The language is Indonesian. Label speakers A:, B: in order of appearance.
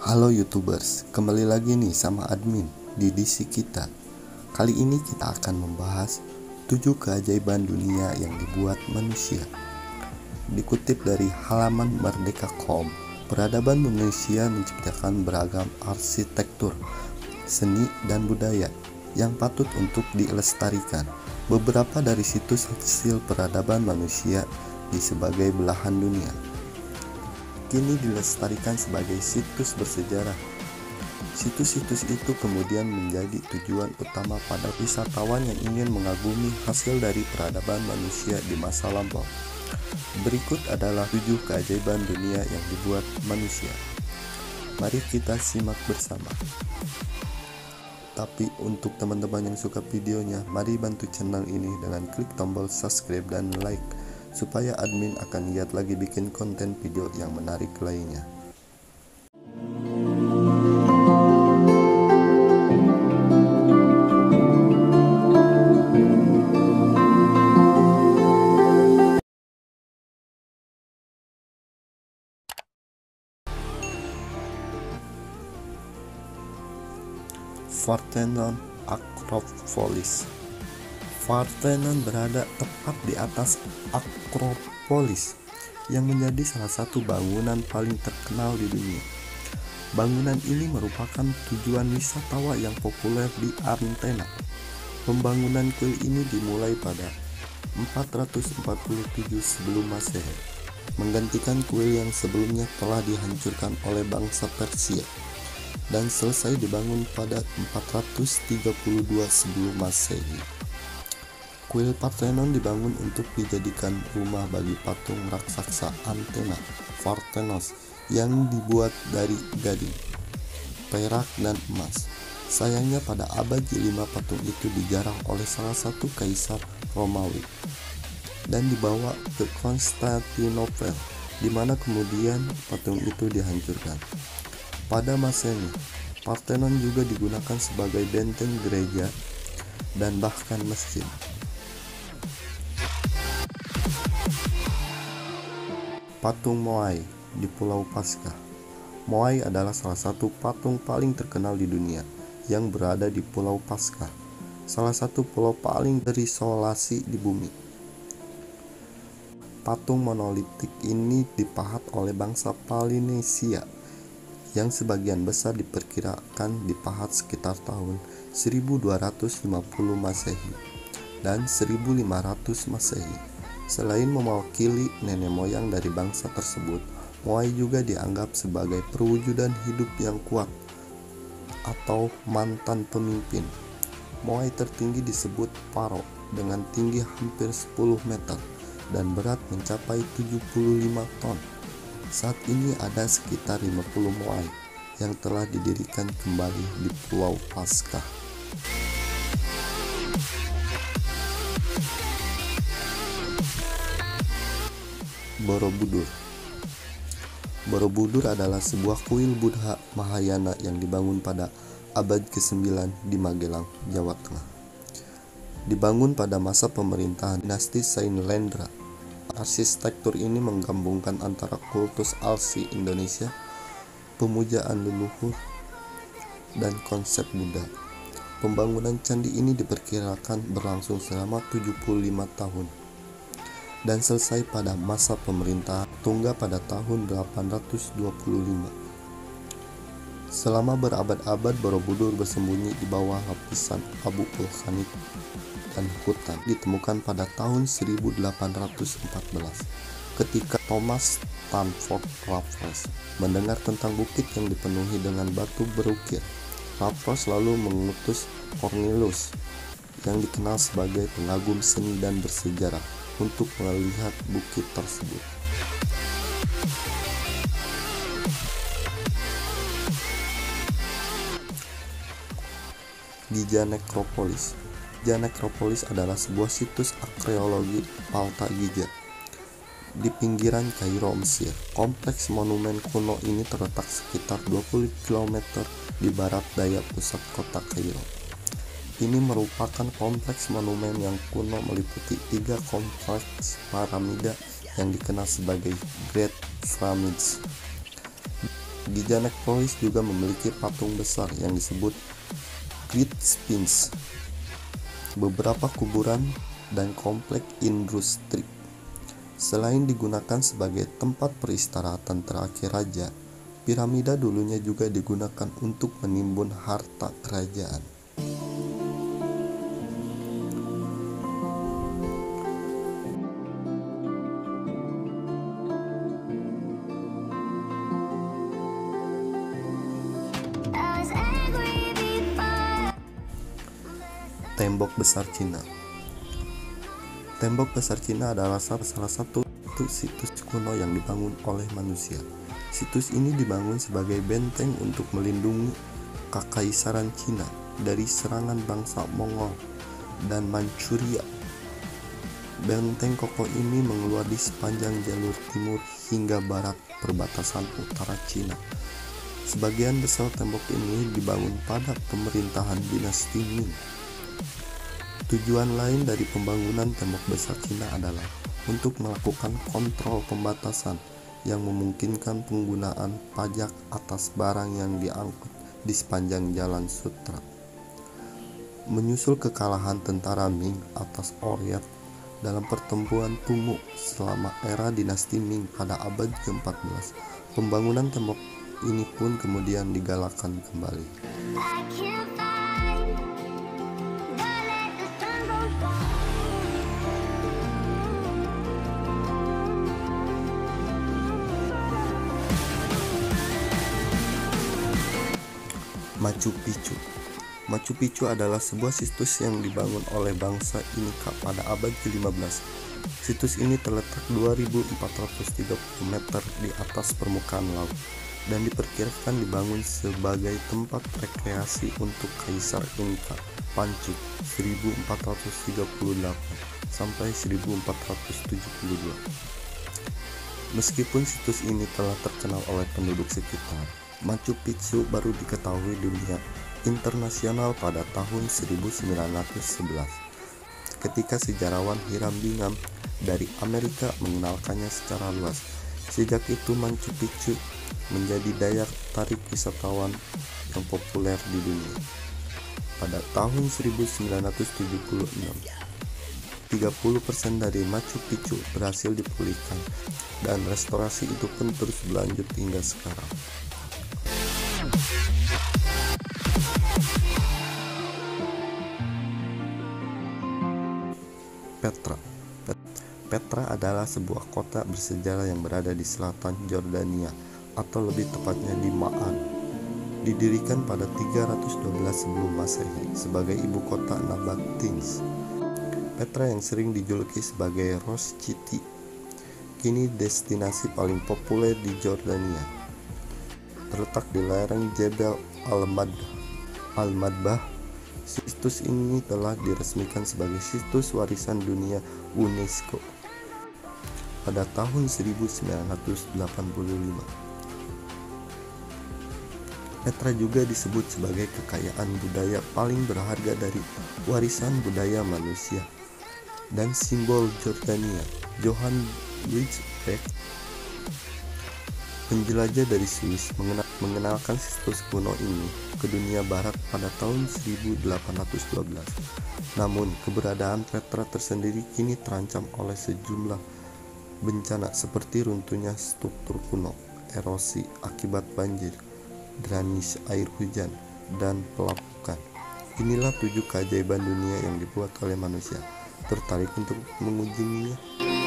A: Halo YouTubers, kembali lagi nih sama admin di DC kita. Kali ini kita akan membahas 7 keajaiban dunia yang dibuat manusia. Dikutip dari halaman Merdeka.com, peradaban manusia menciptakan beragam arsitektur, seni, dan budaya yang patut untuk dilestarikan. Beberapa dari situs hasil peradaban manusia di sebagai belahan dunia kini dilestarikan sebagai situs bersejarah. Situs-situs itu kemudian menjadi tujuan utama pada wisatawan yang ingin mengagumi hasil dari peradaban manusia di masa lampau. Berikut adalah 7 keajaiban dunia yang dibuat manusia. Mari kita simak bersama. Tapi untuk teman-teman yang suka videonya, mari bantu channel ini dengan klik tombol subscribe dan like, supaya admin akan giat lagi bikin konten video yang menarik lainnya. Parthenon Akropolis. Parthenon berada tepat di atas Akropolis yang menjadi salah satu bangunan paling terkenal di dunia. Bangunan ini merupakan tujuan wisatawan yang populer di Athena. Pembangunan kuil ini dimulai pada 447 sebelum Masehi, menggantikan kuil yang sebelumnya telah dihancurkan oleh bangsa Persia dan selesai dibangun pada 432 sebelum Masehi. Kuil Parthenon dibangun untuk dijadikan rumah bagi patung raksasa Athena, Parthenos, yang dibuat dari gading, perak, dan emas. Sayangnya pada abad ke-5 patung itu dijarah oleh salah satu kaisar Romawi dan dibawa ke Konstantinopel, di mana kemudian patung itu dihancurkan. Pada Masehi, Parthenon juga digunakan sebagai benteng gereja dan bahkan masjid. Patung Moai di Pulau Paskah. Moai adalah salah satu patung paling terkenal di dunia yang berada di Pulau Paskah, salah satu pulau paling terisolasi di bumi. Patung monolitik ini dipahat oleh bangsa Polinesia yang sebagian besar diperkirakan dipahat sekitar tahun 1250 Masehi dan 1500 Masehi. Selain mewakili nenek moyang dari bangsa tersebut, Moai juga dianggap sebagai perwujudan hidup yang kuat atau mantan pemimpin. Moai tertinggi disebut Paro dengan tinggi hampir 10 meter dan berat mencapai 75 ton. Saat ini ada sekitar 50 Moai yang telah didirikan kembali di Pulau Paskah. Borobudur. Borobudur adalah sebuah kuil Buddha Mahayana yang dibangun pada abad ke-9 di Magelang, Jawa Tengah. Dibangun pada masa pemerintahan dinasti Sailendra. Arsitektur ini menggabungkan antara kultus Alsi Indonesia, pemujaan leluhur, dan konsep Buddha. Pembangunan candi ini diperkirakan berlangsung selama 75 tahun dan selesai pada masa pemerintahan Tungga pada tahun 825. Selama berabad-abad Borobudur bersembunyi di bawah lapisan abu vulkanik dan hutan. Ditemukan pada tahun 1814 ketika Thomas Stamford Raffles mendengar tentang bukit yang dipenuhi dengan batu berukir. Raffles lalu mengutus Cornelius yang dikenal sebagai pengagum seni dan bersejarah untuk melihat bukit tersebut. Giza Necropolis. Giza Necropolis adalah sebuah situs arkeologi Alta Giza di pinggiran Kairo, Mesir. Kompleks monumen kuno ini terletak sekitar 20 km di barat daya pusat kota Kairo. Ini merupakan kompleks monumen yang kuno meliputi 3 kompleks piramida yang dikenal sebagai Great Pyramids. Gija Nekropolis juga memiliki patung besar yang disebut Great Sphinx, beberapa kuburan, dan komplek industri. Selain digunakan sebagai tempat peristirahatan terakhir raja, piramida dulunya juga digunakan untuk menimbun harta kerajaan. Tembok Besar Cina. Tembok Besar Cina adalah salah satu situs kuno yang dibangun oleh manusia. Situs ini dibangun sebagai benteng untuk melindungi Kekaisaran Cina dari serangan bangsa Mongol dan Manchuria. Benteng kokoh ini mengeluar di sepanjang jalur timur hingga barat perbatasan utara Cina. Sebagian besar tembok ini dibangun pada pemerintahan dinasti Ming. Tujuan lain dari pembangunan tembok besar Cina adalah untuk melakukan kontrol pembatasan yang memungkinkan penggunaan pajak atas barang yang diangkut di sepanjang jalan sutra. Menyusul kekalahan tentara Ming atas Oryat dalam pertempuran Tumuk selama era dinasti Ming pada abad ke-14, pembangunan tembok ini pun kemudian digalakkan kembali. Machu Picchu. Machu Picchu adalah sebuah situs yang dibangun oleh bangsa Inca pada abad ke-15. Situs ini terletak 2.430 meter di atas permukaan laut dan diperkirakan dibangun sebagai tempat rekreasi untuk Kaisar Inca Pancu 1438 sampai 1472. Meskipun situs ini telah terkenal oleh penduduk sekitar, Machu Picchu baru diketahui dunia internasional pada tahun 1911 ketika sejarawan Hiram Bingham dari Amerika mengenalkannya secara luas. Sejak itu Machu Picchu menjadi daya tarik wisatawan yang populer di dunia. Pada tahun 1976, 30% dari Machu Picchu berhasil dipulihkan dan restorasi itu pun terus berlanjut hingga sekarang. Petra adalah sebuah kota bersejarah yang berada di selatan Yordania, atau lebih tepatnya di Ma'an. Didirikan pada 312 sebelum Masehi sebagai ibu kota Nabateans. Petra yang sering dijuluki sebagai Ros City, kini destinasi paling populer di Yordania. Terletak di lereng Jebel Al-Madbah, situs ini telah diresmikan sebagai situs warisan dunia UNESCO pada tahun 1985. Petra juga disebut sebagai kekayaan budaya paling berharga dari warisan budaya manusia dan simbol Yordania. Johann Wijbeck, penjelajah dari Swiss, mengenalkan situs kuno ini ke dunia barat pada tahun 1812. Namun, keberadaan Petra tersendiri kini terancam oleh sejumlah bencana seperti runtuhnya struktur kuno, erosi akibat banjir, drainase air hujan, dan pelapukan. Inilah 7 keajaiban dunia yang dibuat oleh manusia. Tertarik untuk mengunjunginya?